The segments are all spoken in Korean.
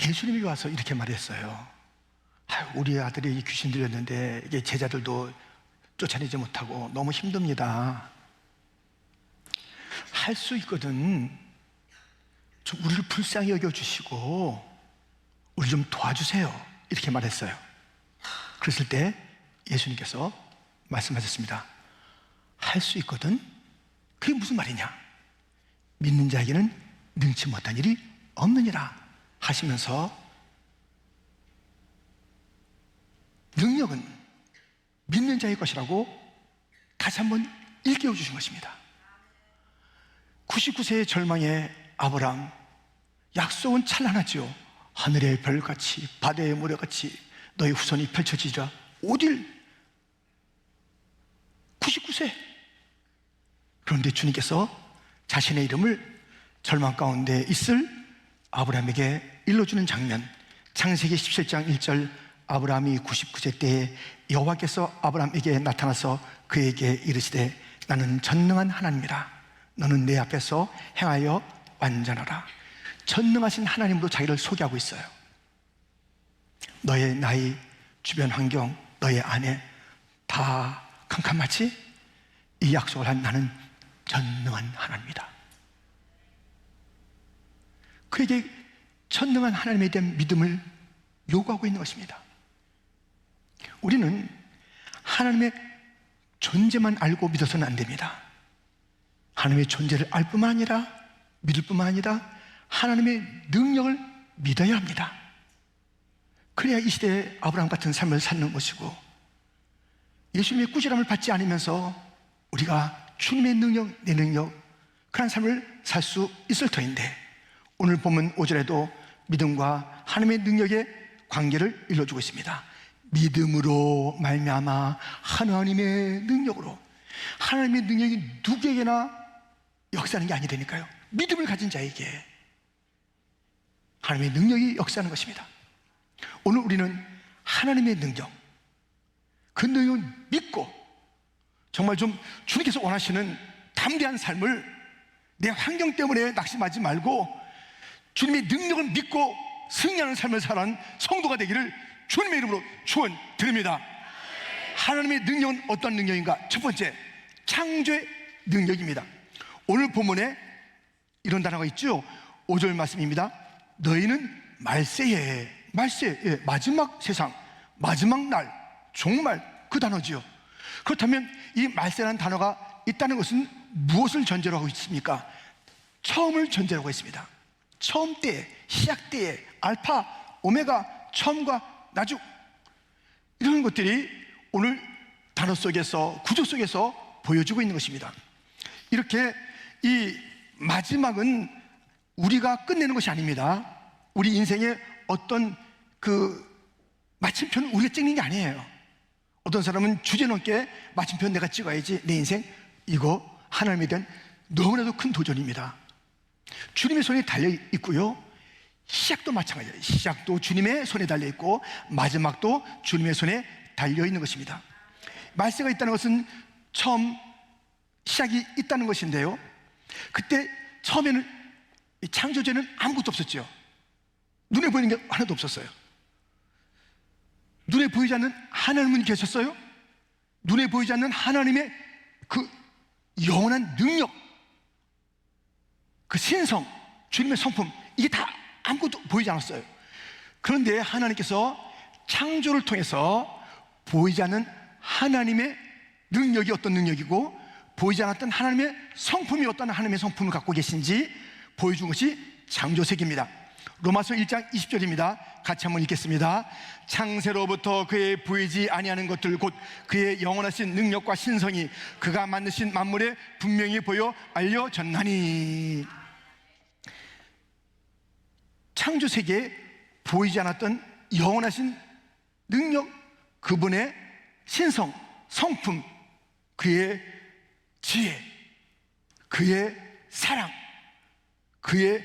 예수님이 와서 이렇게 말했어요. 우리 아들이 귀신 들렸는데 이게 제자들도 쫓아내지 못하고 너무 힘듭니다. 할 수 있거든 좀 우리를 불쌍히 여겨주시고 우리 좀 도와주세요, 이렇게 말했어요. 그랬을 때 예수님께서 말씀하셨습니다. 할 수 있거든? 그게 무슨 말이냐? 믿는 자에게는 능치 못한 일이 없느니라 하시면서 능력은 믿는 자의 것이라고 다시 한번 일깨워 주신 것입니다. 99세의 절망의 아브라함, 약속은 찬란하죠. 하늘의 별같이 바다의 모래같이 너의 후손이 펼쳐지리라. 어딜 99세. 그런데 주님께서 자신의 이름을 절망 가운데 있을 아브라함에게 일러주는 장면, 창세기 17장 1절, 아브라함이 99세 때에 여호와께서 아브라함에게 나타나서 그에게 이르시되 나는 전능한 하나님이라. 너는 내 앞에서 행하여 완전하라. 전능하신 하나님으로 자기를 소개하고 있어요. 너의 나이, 주변 환경, 너의 아내 다 캄캄하지? 이 약속을 한 나는 전능한 하나님이다. 그에게 전능한 하나님에 대한 믿음을 요구하고 있는 것입니다. 우리는 하나님의 존재만 알고 믿어서는 안 됩니다. 하나님의 존재를 알 뿐만 아니라 믿을 뿐만 아니라 하나님의 능력을 믿어야 합니다. 그래야 이 시대에 아브라함 같은 삶을 사는 것이고, 예수님의 꾸지람을 받지 않으면서 우리가 주님의 능력, 내 능력, 그런 삶을 살 수 있을 터인데, 오늘 보면 5절에도 믿음과 하나님의 능력의 관계를 일러주고 있습니다. 믿음으로 말미암아 하나님의 능력으로. 하나님의 능력이 누구에게나 역사하는 게 아니라니까요. 믿음을 가진 자에게 하나님의 능력이 역사하는 것입니다. 오늘 우리는 하나님의 능력, 그 능력을 믿고 정말 좀 주님께서 원하시는 담대한 삶을, 내 환경 때문에 낙심하지 말고 주님의 능력을 믿고 승리하는 삶을 살아가는 성도가 되기를 주님의 이름으로 축원드립니다. 하나님의 능력은 어떤 능력인가? 첫 번째, 창조의 능력입니다. 오늘 본문에 이런 단어가 있죠. 5절 말씀입니다. 너희는 말세에, 마지막 세상, 마지막 날, 종말, 그 단어지요. 그렇다면 이 말세라는 단어가 있다는 것은 무엇을 전제로 하고 있습니까? 처음을 전제로 하고 있습니다. 처음 때에, 시작 때에, 알파, 오메가, 처음과 나중, 이런 것들이 오늘 단어 속에서, 구조 속에서 보여주고 있는 것입니다. 이렇게 이 마지막은 우리가 끝내는 것이 아닙니다. 우리 인생의 어떤 그 마침표는 우리가 찍는 게 아니에요. 어떤 사람은 주제넘게 마침표 내가 찍어야지, 내 인생, 이거 하나님에 대한 너무나도 큰 도전입니다. 주님의 손에 달려 있고요, 시작도 마찬가지예요. 시작도 주님의 손에 달려 있고 마지막도 주님의 손에 달려 있는 것입니다. 말세가 있다는 것은 처음, 시작이 있다는 것인데요, 그때 처음에는 창조제는 아무것도 없었죠. 눈에 보이는 게 하나도 없었어요. 눈에 보이지 않는 하나님은 계셨어요. 눈에 보이지 않는 하나님의 그 영원한 능력, 그 신성, 주님의 성품, 이게 다 아무것도 보이지 않았어요. 그런데 하나님께서 창조를 통해서 보이지 않는 하나님의 능력이 어떤 능력이고 보이지 않았던 하나님의 성품이 어떤 하나님의 성품을 갖고 계신지 보여준 것이 창조세계입니다. 로마서 1장 20절입니다. 같이 한번 읽겠습니다. 창세로부터 그의 보이지 아니하는 것들 곧 그의 영원하신 능력과 신성이 그가 만드신 만물에 분명히 보여 알려졌나니. 창조세계에 보이지 않았던 영원하신 능력, 그분의 신성, 성품, 그의 지혜, 그의 사랑, 그의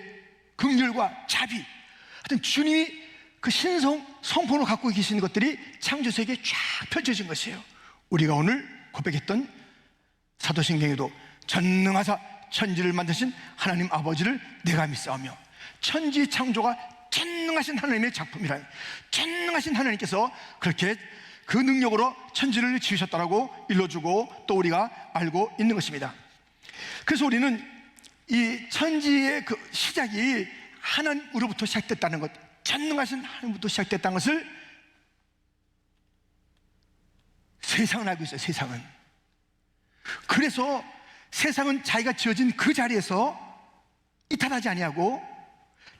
긍휼과 자비, 하여튼 주님이 그 신성, 성품을 갖고 계시는 것들이 창조세계에 쫙 펼쳐진 것이에요. 우리가 오늘 고백했던 사도신경에도 전능하사 천지를 만드신 하나님 아버지를 내가 믿사오며, 천지 창조가 전능하신 하나님의 작품이라, 전능하신 하나님께서 그렇게 그 능력으로 천지를 지으셨다라고 일러주고 또 우리가 알고 있는 것입니다. 그래서 우리는 이 천지의 그 시작이 하나님으로부터 시작됐다는 것, 전능하신 하나님부터 시작됐다는 것을 세상은 알고 있어요. 세상은. 그래서 세상은 자기가 지어진 그 자리에서 이탈하지 아니하고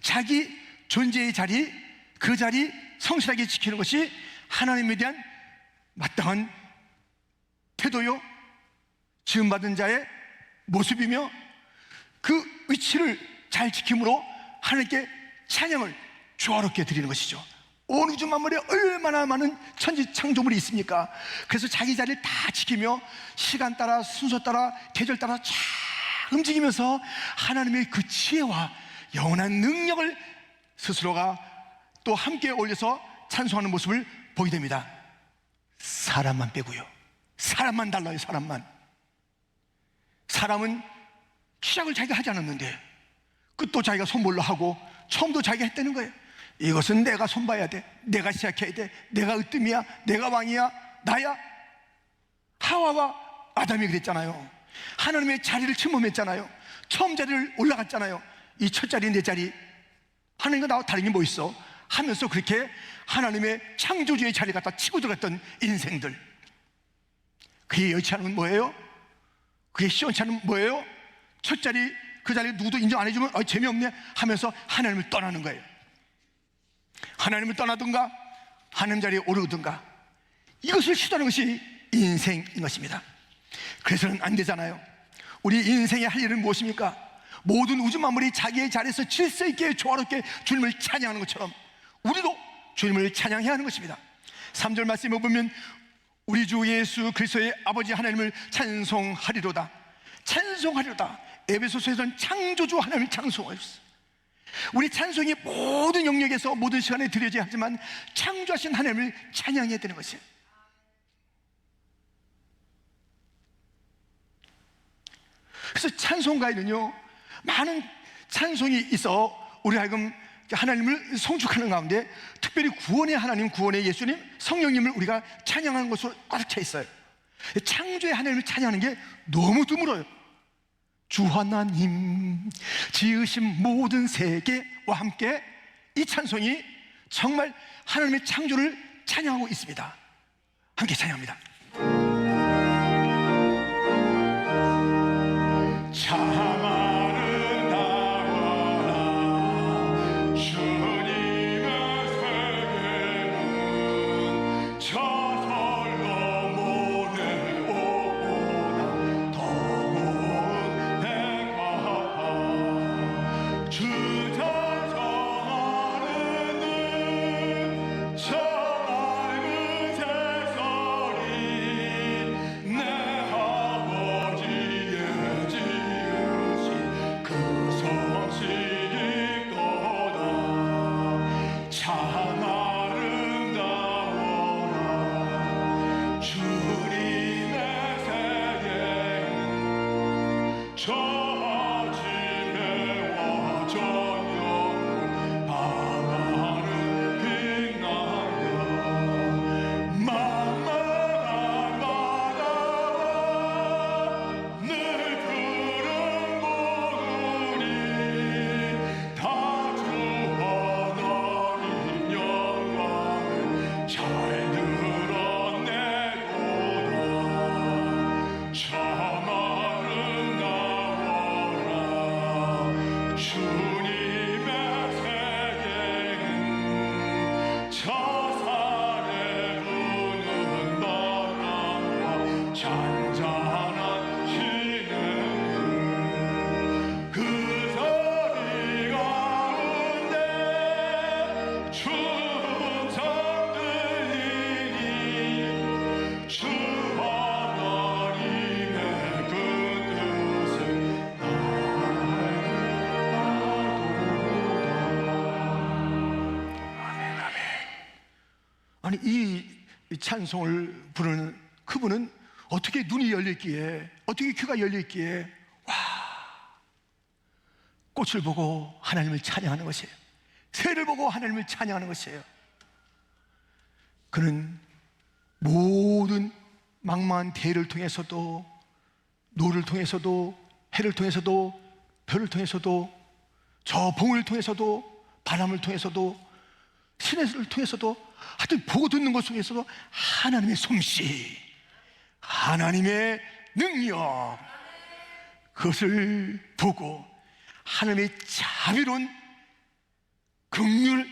자기 존재의 자리, 그 자리 성실하게 지키는 것이 하나님에 대한 마땅한 태도요, 지음받은 자의 모습이며, 그 위치를 잘 지킴으로 하나님께 찬양을 조화롭게 드리는 것이죠. 온 우주 만물에 얼마나 많은 천지 창조물이 있습니까? 그래서 자기 자리를 다 지키며 시간 따라, 순서 따라, 계절 따라 쫙 움직이면서 하나님의 그 지혜와 영원한 능력을 스스로가 또 함께 올려서 찬송하는 모습을 보게 됩니다. 사람만 빼고요. 사람만 달라요. 사람은 시작을 자기가 하지 않았는데 끝도 자기가 손볼로 하고 처음도 자기가 했다는 거예요. 이것은 내가 손봐야 돼, 내가 시작해야 돼, 내가 으뜸이야, 내가 왕이야, 나야. 하와와 아담이 그랬잖아요. 하나님의 자리를 침범했잖아요. 처음 자리를 올라갔잖아요. 이 첫 자리, 내 자리, 하나님과 나와 다른 게 뭐 있어? 하면서 그렇게 하나님의 창조주의 자리 갖다 치고 들어갔던 인생들, 그게 여의치 않으면 뭐예요? 그게 시원치 않으면 뭐예요? 첫 자리, 그 자리 누구도 인정 안 해주면 재미없네 하면서 하나님을 떠나는 거예요. 하나님을 떠나든가 하나님 자리에 오르든가, 이것을 시도하는 것이 인생인 것입니다. 그래서는 안 되잖아요. 우리 인생의 할 일은 무엇입니까? 모든 우주 만물이 자기의 자리에서 질서 있게 조화롭게 주님을 찬양하는 것처럼 우리도 주님을 찬양해야 하는 것입니다. 3절 말씀에 보면 우리 주 예수 그리스도의 아버지 하나님을 찬송하리로다. 찬송하리로다. 에베소서에서는 창조주 하나님을 찬송하였어요. 우리 찬송이 모든 영역에서 모든 시간에 드려져야 하지만 창조하신 하나님을 찬양해야 되는 것이에요. 그래서 찬송가에는요, 많은 찬송이 있어 우리 하여금 하나님을 성축하는 가운데 특별히 구원의 하나님, 구원의 예수님, 성령님을 우리가 찬양하는 것으로 꽉 차 있어요. 창조의 하나님을 찬양하는 게 너무 드물어요. 주 하나님 지으신 모든 세계와 함께 이 찬송이 정말 하나님의 창조를 찬양하고 있습니다. 함께 찬양합니다. 아니, 이 찬송을 부르는 그분은 어떻게 눈이 열렸기에, 어떻게 귀가 열렸기에 와, 꽃을 보고 하나님을 찬양하는 것이에요. 새를 보고 하나님을 찬양하는 것이에요. 그는 모든 망망한 대를 통해서도, 노를 통해서도, 해를 통해서도, 별을 통해서도, 저 봉을 통해서도, 바람을 통해서도, 신의 통해서도, 하여튼 보고 듣는 것 속에서도 하나님의 솜씨, 하나님의 능력, 그것을 보고 하나님의 자비로운 긍휼,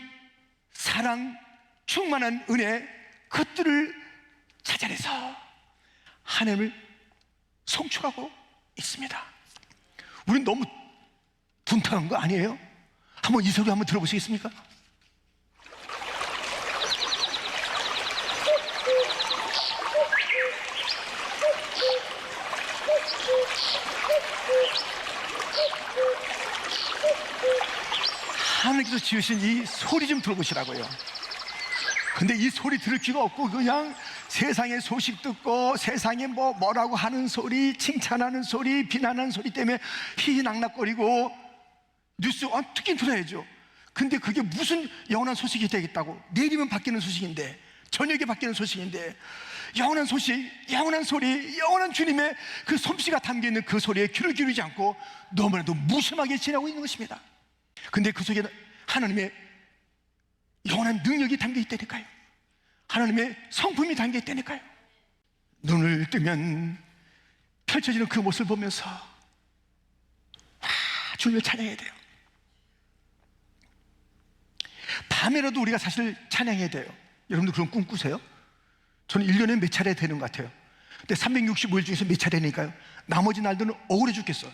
사랑, 충만한 은혜, 그것들을 찾아내서 하나님을 송축하고 있습니다. 우린 너무 둔탁한 거 아니에요? 한번 이 소리 한번 들어보시겠습니까? 하나님께서 지으신 이 소리 좀 들어보시라고요. 근데 이 소리 들을 귀가 없고 그냥 세상의 소식 듣고 세상에 뭐라고 하는 소리, 칭찬하는 소리, 비난하는 소리 때문에 희희낙낙거리고 뉴스 듣긴 들어야죠. 근데 그게 무슨 영원한 소식이 되겠다고? 내일이면 바뀌는 소식인데, 저녁에 바뀌는 소식인데, 영원한 소식, 영원한 소리, 영원한 주님의 그 솜씨가 담겨있는 그 소리에 귀를 기울이지 않고 너무나도 무심하게 지나고 있는 것입니다. 근데 그 속에 하나님의 영원한 능력이 담겨있다니까요. 하나님의 성품이 담겨있다니까요. 눈을 뜨면 펼쳐지는 그 모습을 보면서 주님을 찬양해야 돼요. 밤에라도 우리가 사실 찬양해야 돼요. 여러분들 그런 꿈 꾸세요? 저는 1년에 몇 차례 되는 것 같아요. 근데 365일 중에서 몇 차례니까요. 나머지 날들은 억울해 죽겠어.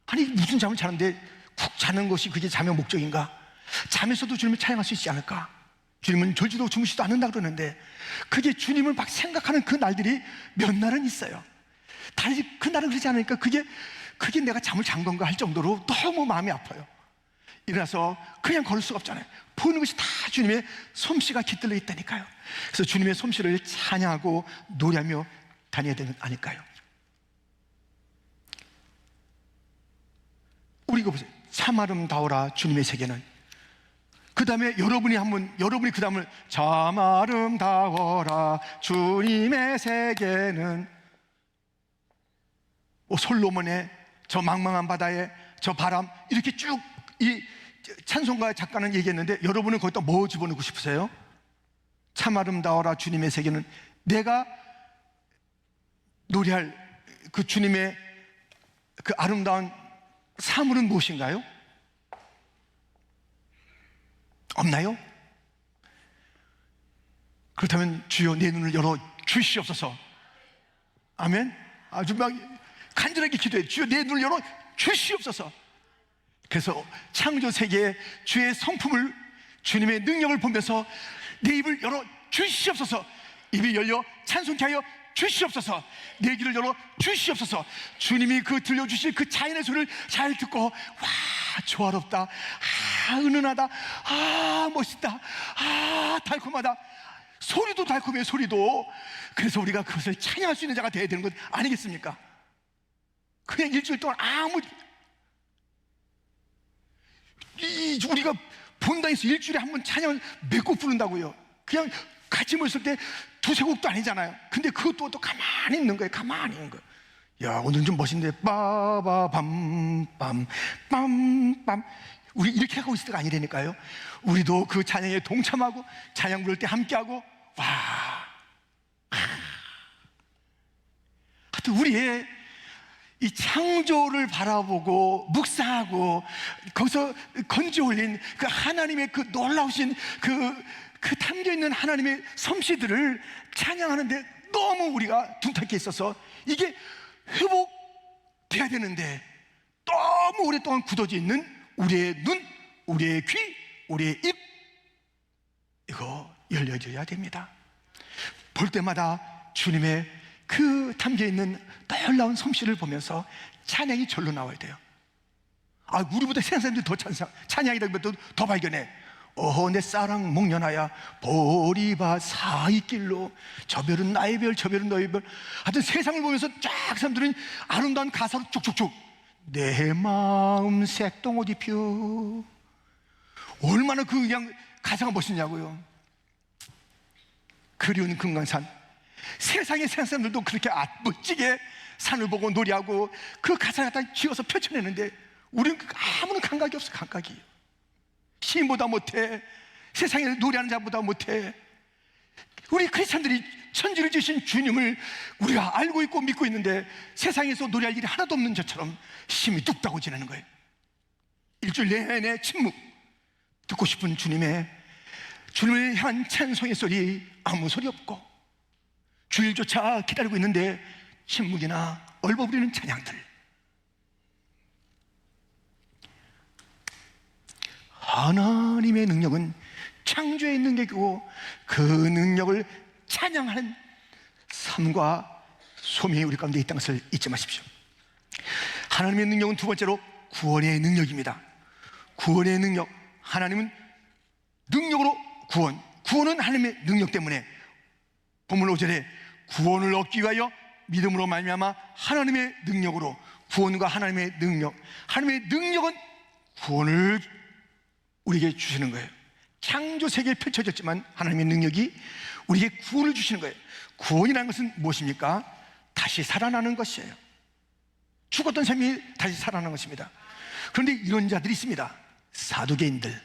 아니 무슨 잠을 자는데 푹 자는 것이 그게 잠의 목적인가? 잠에서도 주님을 찬양할 수 있지 않을까? 주님은 졸지도 주무시지도 않는다 그러는데 그게 주님을 막 생각하는 그 날들이 몇 날은 있어요. 다시 그 날은 그러지 않으니까 그게 내가 잠을 잔 건가 할 정도로 너무 마음이 아파요. 일어나서 그냥 걸을 수가 없잖아요. 보는 것이 다 주님의 솜씨가 깃들려 있다니까요. 그래서 주님의 솜씨를 찬양하고 노래하며 다녀야 되는 아닐까요? 우리 이거 보세요. 참 아름다워라 주님의 세계는. 그 다음에 여러분이 그 다음을 참 아름다워라 주님의 세계는, 솔로몬의 저 망망한 바다에 저 바람, 이렇게 쭉 이 찬송가 작가는 얘기했는데 여러분은 거기다 뭐 집어넣고 싶으세요? 참 아름다워라 주님의 세계는. 내가 노래할 그 주님의 그 아름다운 사물은 무엇인가요? 없나요? 그렇다면 주여 내 눈을 열어 주시옵소서. 아멘. 아주 막 간절하게 기도해. 주여 내 눈을 열어 주시옵소서. 그래서 창조 세계의 주의 성품을, 주님의 능력을 보면서 내 입을 열어 주시옵소서. 입이 열려 찬송케 하여 주시옵소서. 내 귀를 열어 주시옵소서. 주님이 그 들려주실 그 자연의 소리를 잘 듣고 와 조화롭다, 은은하다, 멋있다, 달콤하다. 소리도 달콤해요. 소리도. 그래서 우리가 그것을 찬양할 수 있는 자가 되어야 되는 것 아니겠습니까? 그냥 일주일 동안 우리가 본당에서 일주일에 한 번 찬양을 몇 곡 부른다고요. 그냥 같이 모였을 때 두세 곡도 아니잖아요. 근데 그것도 또 가만히 있는 거예요. 가만히 있는 거예요. 야 오늘 좀 멋있는데 빠바밤 빰빰 우리 이렇게 하고 있을 때가 아니라니까요. 우리도 그 찬양에 동참하고 찬양 부를 때 함께하고 하여튼 우리의 이 창조를 바라보고 묵상하고 거기서 건져 올린 그 하나님의 그 놀라우신 그 담겨있는 하나님의 솜씨들을 찬양하는데 너무 우리가 둔탁해 있어서 이게 회복돼야 되는데 너무 오랫동안 굳어져 있는 우리의 눈, 우리의 귀, 우리의 입, 이거 열려져야 됩니다. 볼 때마다 주님의 그 담겨있는 놀라운 솜씨를 보면서 찬양이 절로 나와야 돼요. 우리보다 세상 사람들이 더 찬양이라기보다 더 발견해. 내 사랑 목련하야 보리밭 사이길로 저 별은 나의 별, 저 별은 너의 별. 하여튼 세상을 보면서 쫙 사람들은 아름다운 가사로 쭉쭉쭉 내 마음 색동옷 입혀 얼마나 그 그냥 가사가 멋있냐고요. 그리운 금강산. 세상의 사람들도 그렇게 멋지게 산을 보고 노래하고 그 가사를 갖다 지어서 펼쳐내는데 우리는 아무런 감각이 없어. 감각이. 시인보다 못해. 세상에 노래하는 자보다 못해. 우리 크리스찬들이 천지를 지으신 주님을 우리가 알고 있고 믿고 있는데 세상에서 노래할 일이 하나도 없는 저처럼 힘이 뚝 따고 지내는 거예요. 일주일 내내 침묵. 듣고 싶은 주님을 향한 찬송의 소리 아무 소리 없고 주일조차 기다리고 있는데 침묵이나 얼버무리는 찬양들. 하나님의 능력은 창조의 능력이고 그 능력을 찬양하는 삶과 소명이 우리 가운데 있다는 것을 잊지 마십시오. 하나님의 능력은 두 번째로 구원의 능력입니다. 구원의 능력. 하나님은 능력으로 구원은 하나님의 능력 때문에 본문 5절에 구원을 얻기 위하여 믿음으로 말미암아 하나님의 능력으로. 구원과 하나님의 능력. 하나님의 능력은 구원을 우리에게 주시는 거예요. 창조 세계에 펼쳐졌지만 하나님의 능력이 우리에게 구원을 주시는 거예요. 구원이라는 것은 무엇입니까? 다시 살아나는 것이에요. 죽었던 삶이 다시 살아나는 것입니다. 그런데 이런 자들이 있습니다. 사두개인들.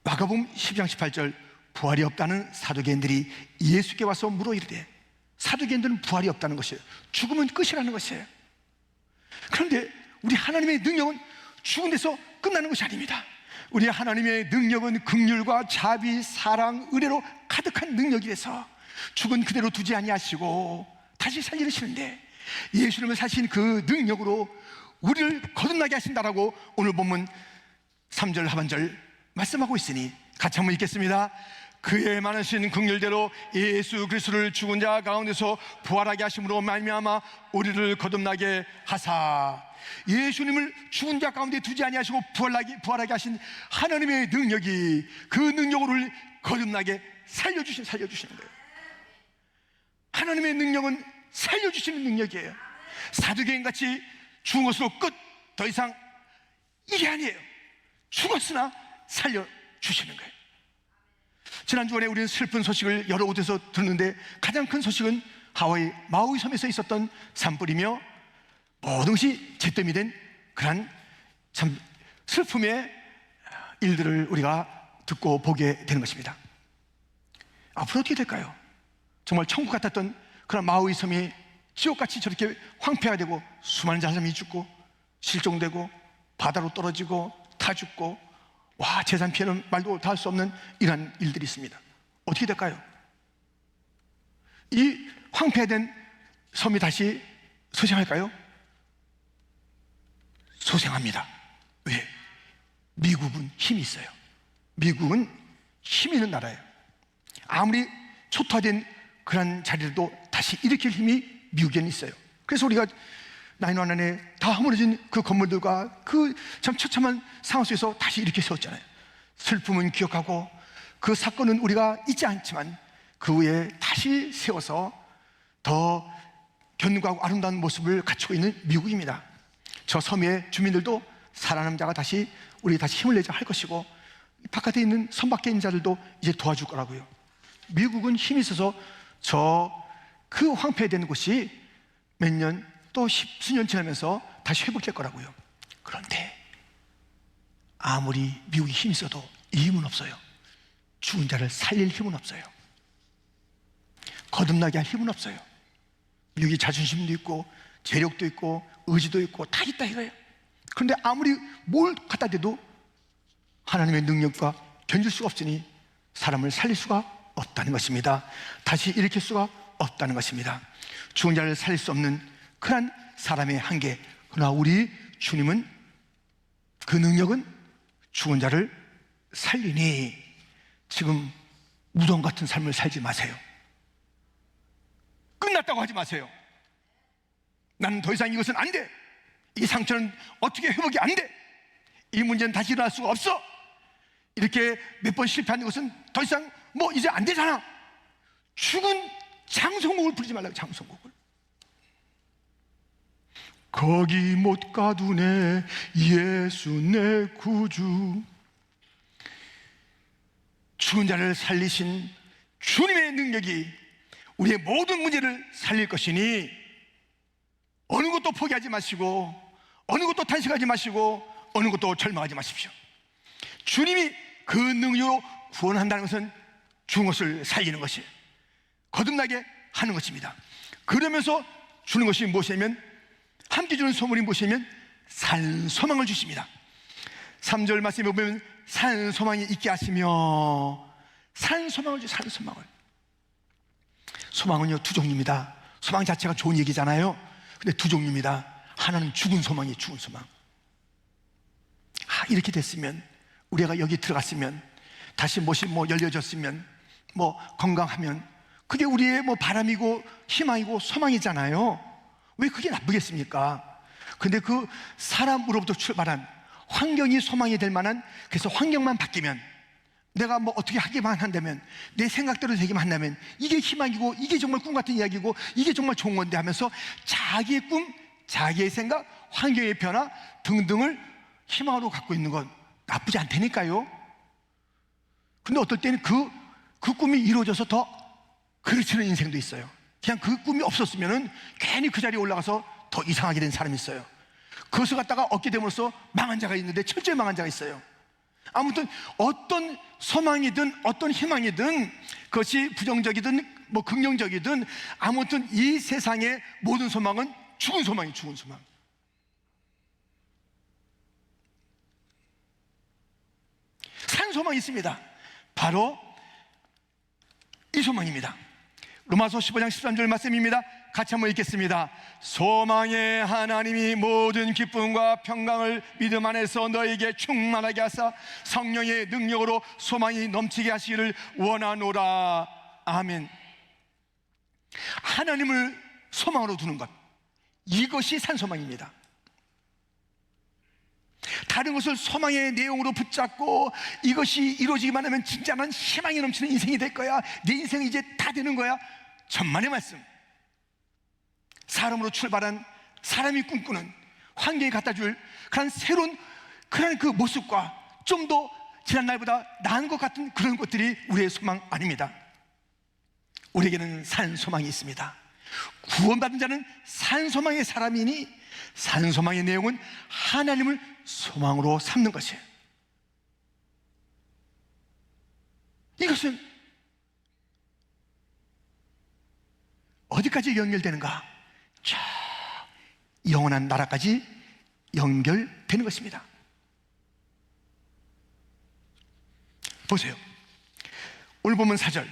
마가복음 10장 18절 부활이 없다는 사두개인들이 예수께 와서 물어 이르되, 사두개인들은 부활이 없다는 것이에요. 죽으면 끝이라는 것이에요. 그런데 우리 하나님의 능력은 죽은 데서 끝나는 것이 아닙니다. 우리 하나님의 능력은 긍휼과 자비, 사랑, 은혜로 가득한 능력이라서 죽은 그대로 두지 아니하시고 다시 살리시는데, 예수님을 사신 그 능력으로 우리를 거듭나게 하신다라고 오늘 본문 3절 하반절 말씀하고 있으니 같이 한번 읽겠습니다. 그의 많으신 긍휼대로 예수 그리스도를 죽은 자 가운데서 부활하게 하심으로 말미암아 우리를 거듭나게 하사. 예수님을 죽은 자 가운데 두지 아니하시고 부활하게 하신 하나님의 능력이, 그 능력으로 우리를 거듭나게 살려주시는 거예요. 하나님의 능력은 살려주시는 능력이에요. 사두개인같이 죽은 것으로 끝, 더 이상 이게 아니에요. 죽었으나 살려주시는 거예요. 지난 주간에 우리는 슬픈 소식을 여러 곳에서 듣는데 가장 큰 소식은 하와이 마우이 섬에서 있었던 산불이며 모든 것이 잿더미 된 그런 참 슬픔의 일들을 우리가 듣고 보게 되는 것입니다. 앞으로 어떻게 될까요? 정말 천국 같았던 그런 마우이 섬이 지옥같이 저렇게 황폐화 되고 수많은 사람이 죽고 실종되고 바다로 떨어지고 타 죽고, 와, 재산 피해는 말도 다 할 수 없는 이런 일들이 있습니다. 어떻게 될까요? 이 황폐된 섬이 다시 소생할까요? 소생합니다. 왜? 미국은 힘이 있어요. 미국은 힘 있는 나라예요. 아무리 초토화된 그런 자리도 다시 일으킬 힘이 미국에는 있어요. 그래서 우리가 9/11에 다 허물어진 그 건물들과 그 참 처참한 상황 속에서 다시 이렇게 세웠잖아요. 슬픔은 기억하고 그 사건은 우리가 잊지 않지만 그 후에 다시 세워서 더 견고하고 아름다운 모습을 갖추고 있는 미국입니다. 저 섬의 주민들도 살아남은 자가 우리 다시 힘을 내자 할 것이고, 바깥에 있는 섬 밖에 있는 자들도 이제 도와줄 거라고요. 미국은 힘이 있어서 그 황폐된 곳이 몇 년 또 십수년 지나면서 다시 회복될 거라고요. 그런데 아무리 미국이 힘이 있어도 이 힘은 없어요. 죽은 자를 살릴 힘은 없어요. 거듭나게 할 힘은 없어요. 미국이 자존심도 있고 재력도 있고 의지도 있고 다 있다 이거예요. 그런데 아무리 뭘 갖다 대도 하나님의 능력과 견줄 수가 없으니 사람을 살릴 수가 없다는 것입니다. 다시 일으킬 수가 없다는 것입니다. 죽은 자를 살릴 수 없는 그런 사람의 한계. 그러나 우리 주님은, 그 능력은 죽은 자를 살리니 지금 무덤 같은 삶을 살지 마세요. 끝났다고 하지 마세요. 나는 더 이상 이것은 안 돼. 이 상처는 어떻게 회복이 안 돼. 이 문제는 다시 일어날 수가 없어. 이렇게 몇 번 실패한 것은 더 이상 이제 안 되잖아. 죽은 장성곡을 부르지 말라고. 장성곡을. 거기 못 가두네 예수 내 구주. 죽은 자를 살리신 주님의 능력이 우리의 모든 문제를 살릴 것이니 어느 것도 포기하지 마시고 어느 것도 탄식하지 마시고 어느 것도 절망하지 마십시오. 주님이 그 능력으로 구원한다는 것은 죽은 것을 살리는 것이 거듭나게 하는 것입니다. 그러면서 주는 것이 무엇이냐면, 함께 주는 선물이 무엇이냐면 산 소망을 주십니다. 3절 말씀에 보면 산 소망이 있게 하시며, 산 소망을 주세요. 산 소망을. 소망은요 두 종류입니다. 소망 자체가 좋은 얘기잖아요. 근데 두 종류입니다. 하나는 죽은 소망이에요. 죽은 소망. 이렇게 됐으면, 우리가 여기 들어갔으면, 다시 무엇이 열려졌으면, 건강하면, 그게 우리의 바람이고 희망이고 소망이잖아요. 왜 그게 나쁘겠습니까? 근데 그 사람으로부터 출발한 환경이 소망이 될 만한, 그래서 환경만 바뀌면, 내가 어떻게 하기만 한다면, 내 생각대로 되기만 한다면 이게 희망이고 이게 정말 꿈 같은 이야기고 이게 정말 좋은 건데 하면서 자기의 꿈, 자기의 생각, 환경의 변화 등등을 희망으로 갖고 있는 건 나쁘지 않다니까요. 근데 어떨 때는 그 꿈이 이루어져서 더 그르치는 인생도 있어요. 그냥 그 꿈이 없었으면은 괜히 그 자리에 올라가서 더 이상하게 된 사람이 있어요. 그것을 갖다가 얻게 됨으로써 망한 자가 있는데, 철저히 망한 자가 있어요. 아무튼 어떤 소망이든 어떤 희망이든, 그것이 부정적이든 긍정적이든, 아무튼 이 세상의 모든 소망은 죽은 소망이에요. 죽은 소망. 산 소망이 있습니다. 바로 이 소망입니다. 로마서 15장 13절 말씀입니다. 같이 한번 읽겠습니다. 소망의 하나님이 모든 기쁨과 평강을 믿음 안에서 너에게 충만하게 하사 성령의 능력으로 소망이 넘치게 하시기를 원하노라. 아멘. 하나님을 소망으로 두는 것, 이것이 산소망입니다. 다른 것을 소망의 내용으로 붙잡고 이것이 이루어지기만 하면 진짜 난 희망이 넘치는 인생이 될 거야, 내 인생이 이제 다 되는 거야, 천만의 말씀. 사람으로 출발한, 사람이 꿈꾸는, 환경이 갖다 줄 그런 새로운 그런 그 모습과 좀 더 지난 날보다 나은 것 같은 그런 것들이 우리의 소망 아닙니다. 우리에게는 산 소망이 있습니다. 구원받은 자는 산 소망의 사람이니, 산 소망의 내용은 하나님을 소망으로 삼는 것이에요. 이것은 어디까지 연결되는가? 저 영원한 나라까지 연결되는 것입니다. 보세요. 오늘 본문 4절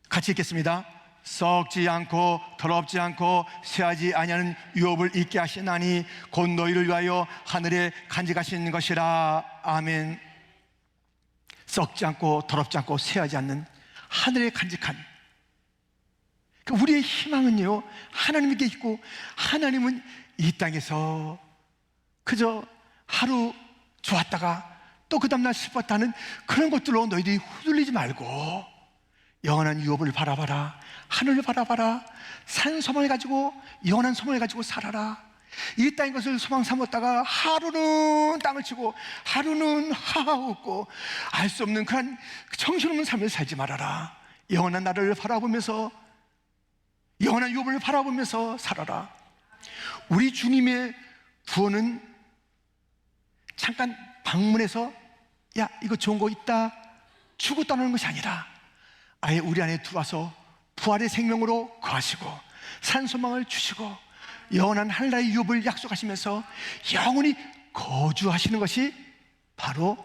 같이 읽겠습니다. 썩지 않고 더럽지 않고 쇠하지 아니하는 유업을 있게 하시나니 곧 너희를 위하여 하늘에 간직하신 것이라. 아멘. 썩지 않고 더럽지 않고 쇠하지 않는 하늘에 간직한, 우리의 희망은요 하나님께 있고, 하나님은 이 땅에서 그저 하루 좋았다가 또 그 다음날 슬펐다는 그런 것들로 너희들이 휘둘리지 말고 영원한 유업을 바라봐라. 하늘을 바라봐라. 산 소망을 가지고, 영원한 소망을 가지고 살아라. 이 땅의 것을 소망 삼았다가 하루는 땅을 치고 하루는 하하 웃고 알 수 없는 그런 정신없는 삶을 살지 말아라. 영원한 나라를 바라보면서, 영원한 유업을 바라보면서 살아라. 우리 주님의 구원은 잠깐 방문해서 야 이거 좋은 거 있다 주고 떠나는 것이 아니라, 아예 우리 안에 들어와서 부활의 생명으로 거하시고 산소망을 주시고 영원한 하늘나라의 유업을 약속하시면서 영원히 거주하시는 것이 바로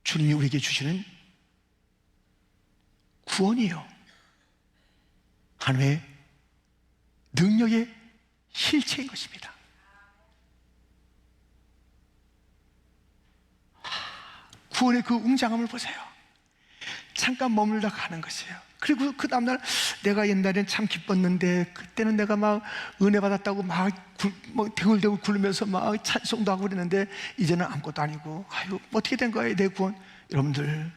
주님이 우리에게 주시는 구원이에요. 하나님의 능력의 실체인 것입니다. 구원의 그 웅장함을 보세요. 잠깐 머물다 가는 것이에요. 그리고 그 다음날 내가 옛날엔 참 기뻤는데, 그때는 내가 막 은혜 받았다고 막 대굴대굴 굴면서 막 찬송도 하고 그랬는데 이제는 아무것도 아니고, 아유 어떻게 된 거예요 내 구원? 여러분들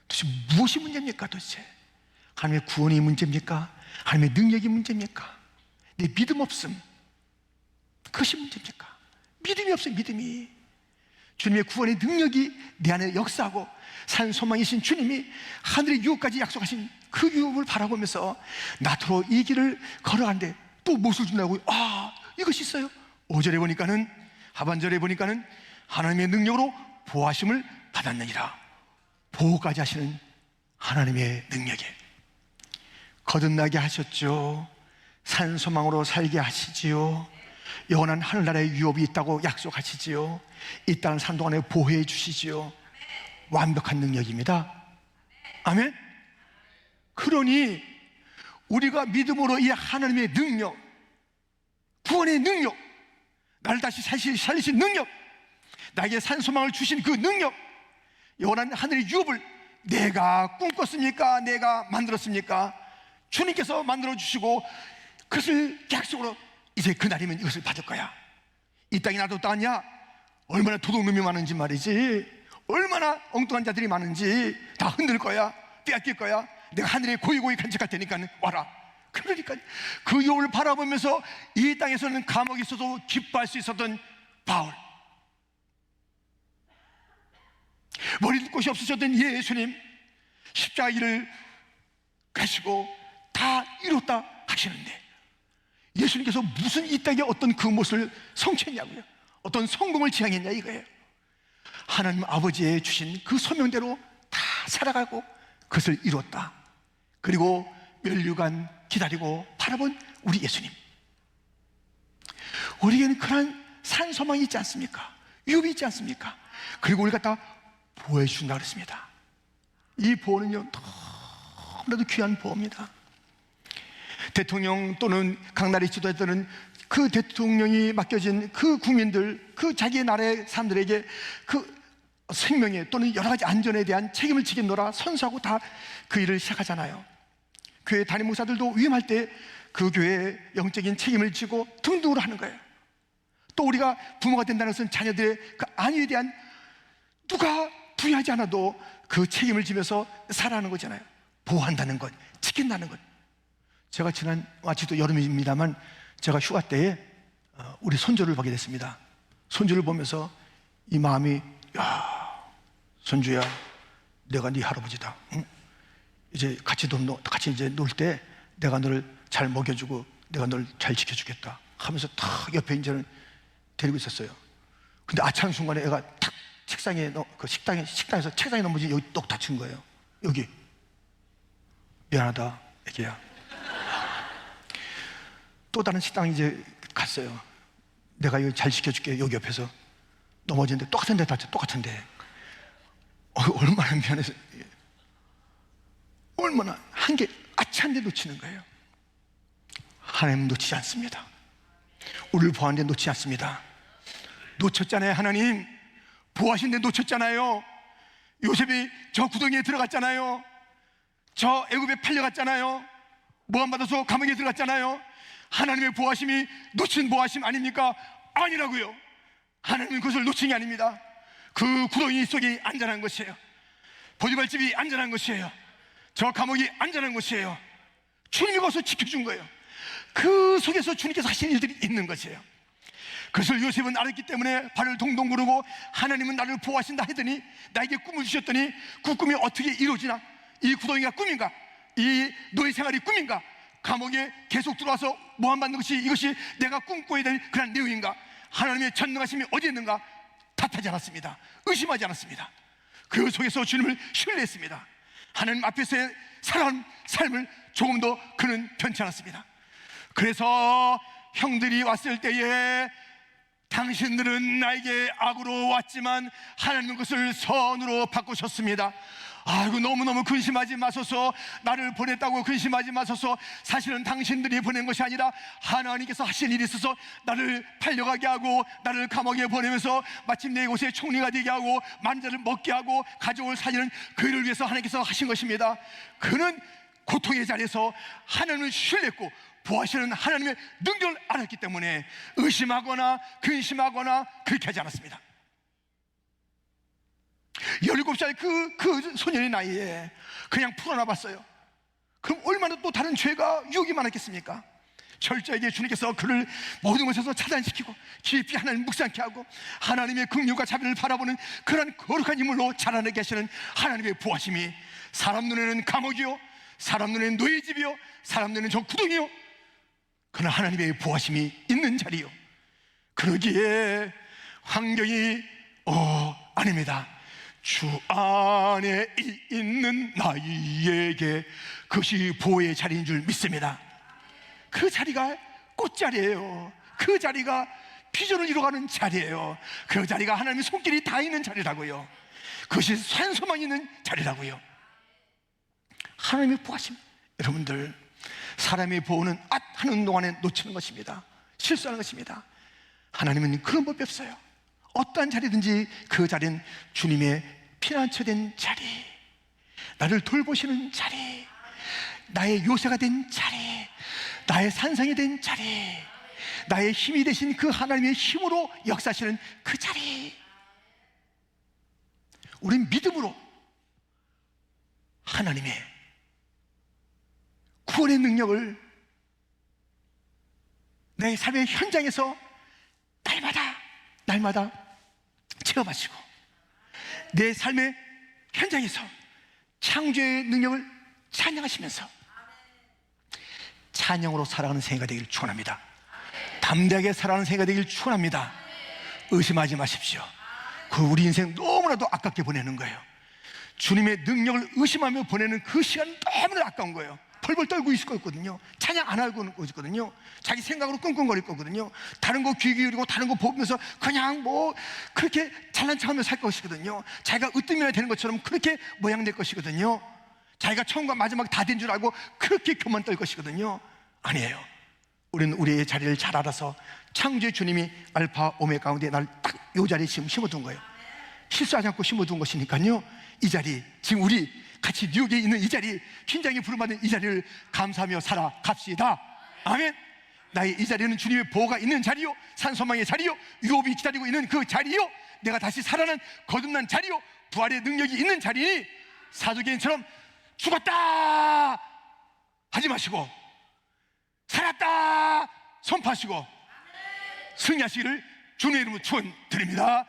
도대체 무엇이 문제입니까? 도대체 하나님의 구원이 문제입니까? 하나님의 능력이 문제입니까? 내 믿음 없음, 그것이 문제입니까? 믿음이 없어요. 믿음이. 주님의 구원의 능력이 내 안에 역사하고 산 소망이신 주님이 하늘의 유업까지 약속하신 그 유업을 바라보면서 나더러 이 길을 걸어가는데 또 무엇을 준다고? 이것이 있어요. 5절에 보니까는, 하반절에 보니까는 하나님의 능력으로 보호하심을 받았느니라. 보호까지 하시는 하나님의 능력에 거듭나게 하셨죠. 산 소망으로 살게 하시지요. 영원한 하늘나라의 유업이 있다고 약속하시지요. 이 땅을 사는 동안에 보호해 주시지요. 완벽한 능력입니다. 아멘. 그러니 우리가 믿음으로 이 하나님의 능력, 구원의 능력, 나를 다시 살리신 능력, 나에게 산 소망을 주신 그 능력, 영원한 하늘의 유업을 내가 꿈꿨습니까? 내가 만들었습니까? 주님께서 만들어 주시고 그것을 약속으로 이제 그날이면 이것을 받을 거야. 이 땅이 나도 땅이야. 얼마나 도둑놈이 많은지 말이지, 얼마나 엉뚱한 자들이 많은지 다 흔들 거야. 빼앗길 거야. 내가 하늘에 고이고이 간직할 테니까 와라. 그러니까 그 유업을 바라보면서 이 땅에서는 감옥에 있어도 기뻐할 수 있었던 바울, 머리 곳이 없으셨던 예수님, 십자가 일을 가시고 다 이뤘다 하시는데 예수님께서 무슨 이 땅에 어떤 그 모습을 성취했냐고요. 어떤 성공을 지향했냐 이거예요. 하나님 아버지의 주신 그 소명대로 다 살아가고 그것을 이뤘다. 그리고 면류관 기다리고 바라본 우리 예수님, 우리에게는 그런 산 소망이 있지 않습니까? 유업이 있지 않습니까? 그리고 우리가 다 보호해 주신다 그랬습니다. 이 보호는요 너무나도 귀한 보호입니다. 대통령 또는 강나라의 지도자들은 그 대통령이 맡겨진 그 국민들, 그 자기의 나라의 사람들에게 그 생명에 또는 여러 가지 안전에 대한 책임을 지겠노라 선서하고 다 그 일을 시작하잖아요. 교회 담임 목사들도 위험할 때 그 교회의 영적인 책임을 지고 등등으로 하는 거예요. 또 우리가 부모가 된다는 것은 자녀들의 그 안위에 대한, 누가 부여하지 않아도 그 책임을 지면서 살아가는 거잖아요. 보호한다는 것, 지킨다는 것. 제가 지난 아직도 여름입니다만 제가 휴가 때에 우리 손주를 보게 됐습니다. 손주를 보면서 이 마음이, 야, 손주야, 내가 네 할아버지다. 응? 이제 같이 이제 놀 때 내가 너를 잘 먹여주고 내가 너를 잘 지켜주겠다 하면서 탁 옆에 이제는 데리고 있었어요. 근데 아차한 순간에 애가 탁 책상에 그 식당에서 책상에 넘어지 여기 똑 다친 거예요. 여기. 미안하다 애기야. 또 다른 식당 이제 갔어요. 내가 이거 잘 지켜줄게. 여기 옆에서 넘어지는데 똑같은 데 다쳐. 똑같은 데. 얼마나 미안해서, 얼마나 한 개 아차한 데 놓치는 거예요. 하나님 놓치지 않습니다. 우리를 보호하는 데 놓치지 않습니다. 놓쳤잖아요. 하나님 보호하신 데 놓쳤잖아요. 요셉이 저 구덩이에 들어갔잖아요. 저 애굽에 팔려갔잖아요. 모함 받아서 감옥에 들어갔잖아요. 하나님의 보호하심이 놓친 보호하심 아닙니까? 아니라고요. 하나님은 그것을 놓친 게 아닙니다. 그 구덩이 속이 안전한 것이에요. 보디발집이 안전한 것이에요. 저 감옥이 안전한 것이에요. 주님이 거기서 지켜준 거예요. 그 속에서 주님께서 하신 일들이 있는 것이에요. 그것을 요셉은 알았기 때문에 발을 동동 구르고 하나님은 나를 보호하신다 하더니, 나에게 꿈을 주셨더니 그 꿈이 어떻게 이루어지나? 이 구덩이가 꿈인가? 이 노예 생활이 꿈인가? 감옥에 계속 들어와서 모함받는 것이, 이것이 내가 꿈꿔야 될 그런 내용인가? 하나님의 전능하심이 어디 있는가? 탓하지 않았습니다. 의심하지 않았습니다. 그 속에서 주님을 신뢰했습니다. 하나님 앞에서의 살아온 삶을 조금 더 그는 변치 않았습니다. 그래서 형들이 왔을 때에 당신들은 나에게 악으로 왔지만 하나님은 그것을 선으로 바꾸셨습니다. 아이고, 너무너무 근심하지 마소서. 나를 보냈다고 근심하지 마소서. 사실은 당신들이 보낸 것이 아니라 하나님께서 하신 일이 있어서 나를 팔려가게 하고 나를 감옥에 보내면서 마침내 이곳에 총리가 되게 하고 만자를 먹게 하고 가족을 살리는 그 일을 위해서 하나님께서 하신 것입니다. 그는 고통의 자리에서 하나님을 신뢰했고 보호하시는 하나님의 능력을 알았기 때문에 의심하거나 근심하거나 그렇게 하지 않았습니다. 17살 그 소년의 나이에 그냥 풀어놔봤어요. 그럼 얼마나 또 다른 죄가 유혹이 많았겠습니까? 철저하게 주님께서 그를 모든 것에서 차단시키고 깊이 하나님 묵상케 하고 하나님의 긍휼과 자비를 바라보는 그런 거룩한 인물로 자라나게 하시는 하나님의 보호하심이 사람 눈에는 감옥이요, 사람 눈에는 노예 집이요, 사람 눈에는 저 구덩이요, 그런 하나님의 보호하심이 있는 자리요. 그러기에 환경이 아닙니다. 주 안에 있는 나에게 그것이 보호의 자리인 줄 믿습니다. 그 자리가 꽃자리예요. 그 자리가 비전을 이루어가는 자리예요. 그 자리가 하나님의 손길이 다 있는 자리라고요. 그것이 산소망이 있는 자리라고요. 하나님의 보호하심, 여러분들, 사람의 보호는 하는 동안에 놓치는 것입니다. 실수하는 것입니다. 하나님은 그런 법이 없어요. 어떠한 자리든지 그 자리는 주님의 피난처된 자리, 나를 돌보시는 자리, 나의 요새가 된 자리, 나의 산성이 된 자리, 나의 힘이 되신 그 하나님의 힘으로 역사하시는 그 자리. 우린 믿음으로 하나님의 구원의 능력을 내 삶의 현장에서 날마다 체험하시고 내 삶의 현장에서 창조의 능력을 찬양하시면서 찬양으로 살아가는 생애가 되길 축원합니다. 담대하게 살아가는 생애가 되길 축원합니다. 의심하지 마십시오. 그 우리 인생 너무나도 아깝게 보내는 거예요. 주님의 능력을 의심하며 보내는 그 시간은 너무나 아까운 거예요. 벌벌 떨고 있을 거거든요. 찬양 안 하고 있거든요. 자기 생각으로 끙끙거릴 거거든요. 다른 거 귀 기울이고 다른 거 보면서 그냥 뭐 그렇게 잘난 척하며 살 것이거든요. 자기가 으뜸이나 되는 것처럼 그렇게 모양될 것이거든요. 자기가 처음과 마지막 다 된 줄 알고 그렇게 교만 떨 것이거든요. 아니에요. 우리는 우리의 자리를 잘 알아서 창조의 주님이 알파 오메가 가운데 날 딱 이 자리에 지금 심어둔 거예요. 실수하지 않고 심어둔 것이니까요. 이 자리, 지금 우리 같이 뉴욕에 있는 이 자리, 긴장이 부름받은 이 자리를 감사하며 살아갑시다. 아멘. 나의 이 자리는 주님의 보호가 있는 자리요, 산소망의 자리요, 유업이 기다리고 있는 그 자리요, 내가 다시 살아난 거듭난 자리요, 부활의 능력이 있는 자리니 사도계인처럼 죽었다 하지 마시고 살았다 선포하시고 승리하시기를 주님의 이름으로 축원드립니다.